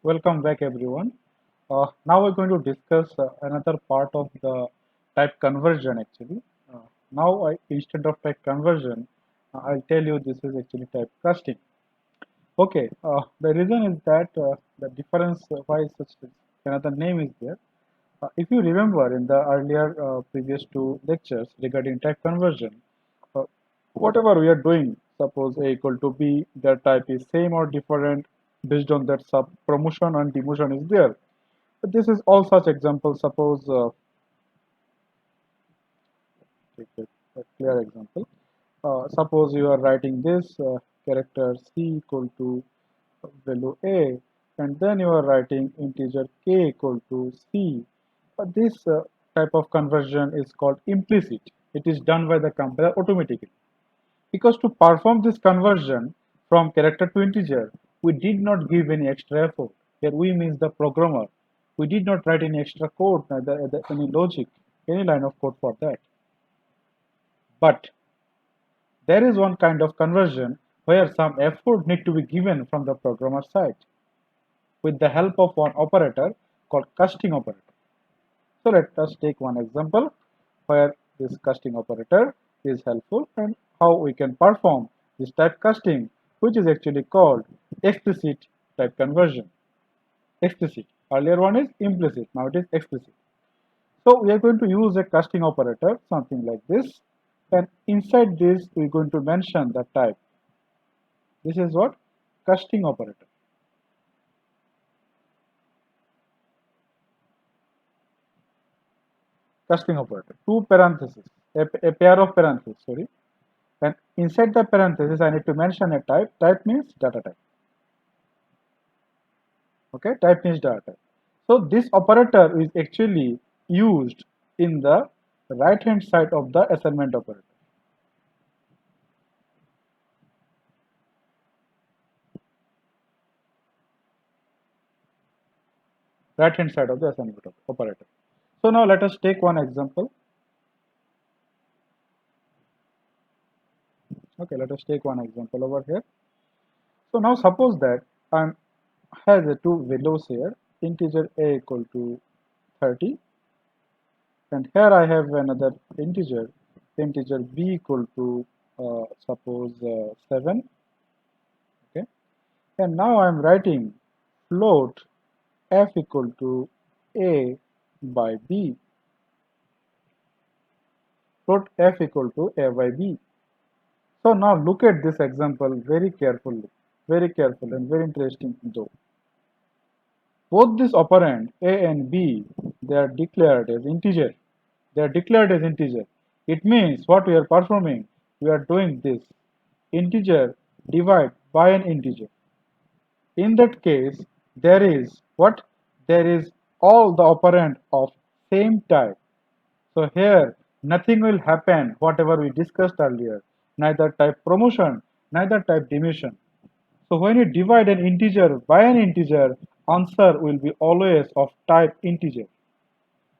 Welcome back, everyone. Now we're going to discuss another part of the type conversion. Actually, instead of type conversion, I'll tell you this is actually type casting. Okay, the reason is that the difference why such another name is there. If you remember in the earlier previous two lectures regarding type conversion, uh, whatever we are doing, suppose A equal to B, their type is same or different based on that sub promotion and demotion is there. But this is all such examples. Suppose take a clear example. Suppose you are writing this character C equal to value A, and then you are writing integer K equal to C. This type of conversion is called implicit. It is done by the compiler automatically. Because to perform this conversion from character to integer, we did not give any extra effort. Here we means the programmer. We did not write any extra code, neither any logic, any line of code for that. But there is one kind of conversion where some effort need to be given from the programmer side with the help of one operator called casting operator. So let us take one example where this casting operator is helpful and how we can perform this type casting, which is actually called explicit type conversion. Explicit. Earlier one is implicit, now it is explicit. So we are going to use a casting operator, something like this, and inside this we are going to mention the type. This is what? Casting operator. Casting operator. Two parentheses, a pair of parentheses, sorry. And inside the parenthesis, I need to mention a type. Type means data type. Okay, type means data type. So this operator is actually used in the right hand side of the assignment operator. Right hand side of the assignment operator. So now let us take one example. Okay, let us take one example over here. So now suppose that I has a two values here, integer a equal to 30, and here I have another integer, integer b equal to suppose 7. Okay, and now I am writing float f equal to a by b. Float f equal to a by b. So now look at this example very carefully, very careful and very interesting though. Both this operand a and b, they are declared as integer. They are declared as integer. It means what we are performing, we are doing this integer divide by an integer. In that case, there is what? There is all the operand of same type. So here nothing will happen whatever we discussed earlier, neither type promotion, neither type demotion. So when you divide an integer by an integer, answer will be always of type integer.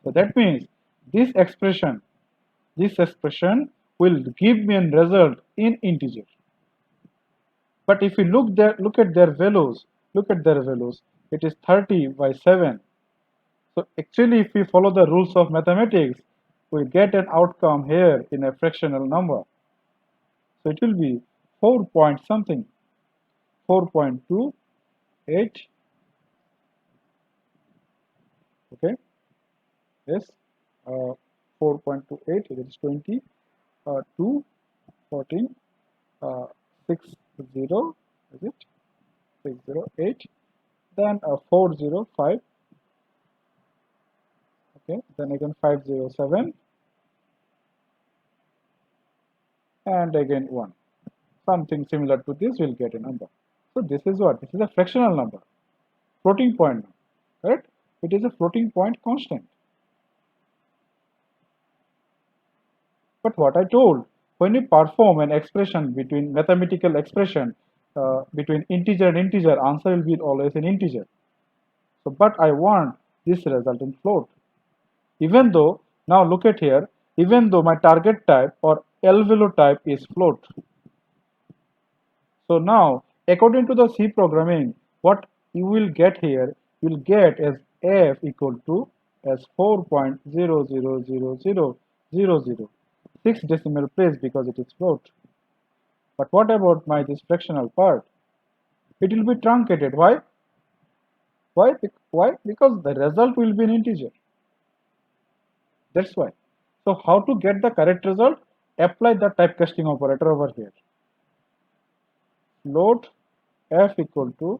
So that means this expression, this expression will give me a result in integer. But if you look at their values, it is 30 by 7. So actually, if we follow the rules of mathematics, we get an outcome here in a fractional number. So it will be 4 point something, 4.28. Okay, yes, 4.28, it is 20, 2, 14, 60, is it? 608, then 405, okay, then again 507, and again 1. Something similar to this will get a number. So this is what? This is a fractional number, floating point number, correct? It is a floating point constant. But what I told, when you perform an expression between mathematical expression between integer and integer, answer will be always an integer. So, but I want this result in float. Even though, now look at here, even though my target type or L value type is float. So now, according to the C programming, what you will get here, you will get as f equal to as 4.0000000, 6 decimal place because it is float. But what about my this fractional part? It will be truncated. Why? Why? Because the result will be an integer. That's why. So how to get the correct result? Apply the typecasting operator over here. Float f equal to,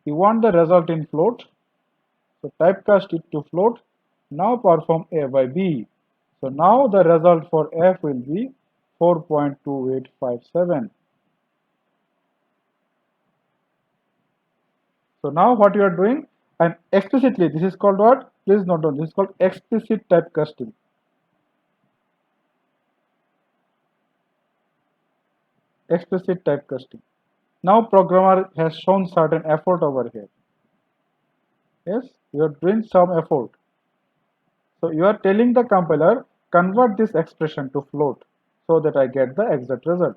you want the result in float, so typecast it to float. Now perform a by b. So now the result for f will be 4.2857. So now what you are doing, and explicitly, this is called what? Please note down, this is called explicit typecasting. Explicit typecasting. Now programmer has shown certain effort over here. Yes, you are doing some effort. So you are telling the compiler, convert this expression to float so that I get the exact result.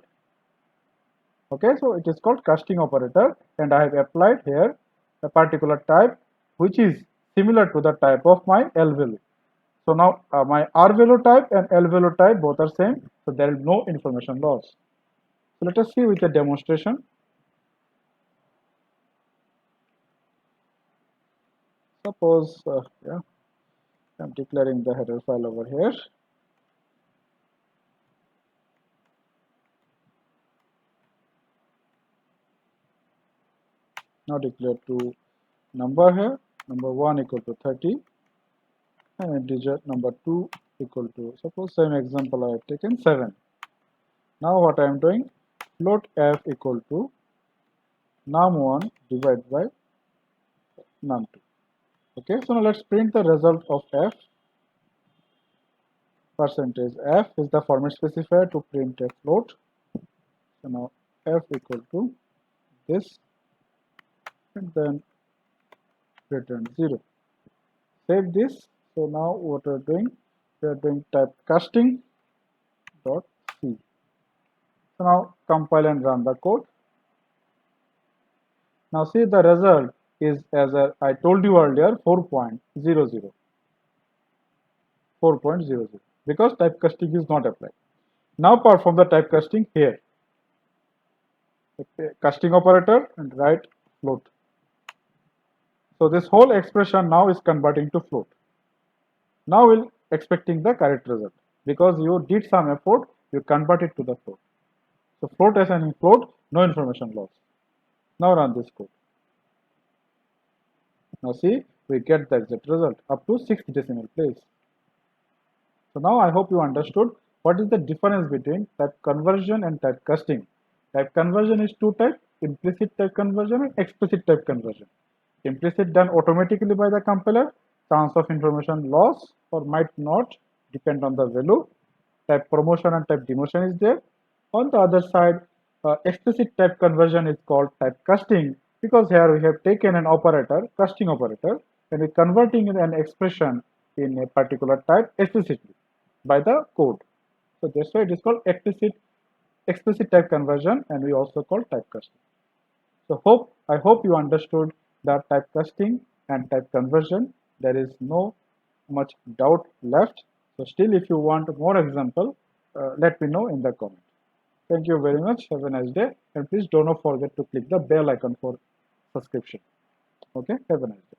Okay, so it is called casting operator, and I have applied here a particular type which is similar to the type of my L value. So now my R value type and L value type both are same, so there is no information loss. So let us see with a demonstration. Suppose, yeah, I'm declaring the header file over here. Now declare two number here, number 1 equal to 30 and integer number 2 equal to, suppose same example I have taken 7. Now what I am doing, float f equal to num1 divided by num2. Okay, so now let's print the result of f. Percentage f is the format specifier to print a float. So now f equal to this and then return 0. Save this. So now what we are doing, we are doing typecasting dot c. So now compile and run the code. Now see the result is, as I told you earlier, 4.00. 4.00 because typecasting is not applied. Now perform the typecasting here. Okay, casting operator and write float. So this whole expression now is converting to float. Now we'll expecting the correct result because you did some effort, you convert it to the float. So float assigning float, no information loss. Now run this code. Now see, we get the exact result up to 6th decimal place. So now I hope you understood what is the difference between type conversion and type casting. Type conversion is two types, implicit type conversion and explicit type conversion. Implicit done automatically by the compiler, chance of information loss or might not depend on the value. Type promotion and type demotion is there. On the other side, explicit type conversion is called type casting because here we have taken an operator, casting operator, and we're converting an expression in a particular type explicitly by the code. So that's why it is called explicit type conversion, and we also call type casting. So I hope you understood that type casting and type conversion. There is no much doubt left. So still, if you want more example, let me know in the comment. Thank you very much. Have a nice day, and please do not forget to click the bell icon for subscription. Okay, have a nice day.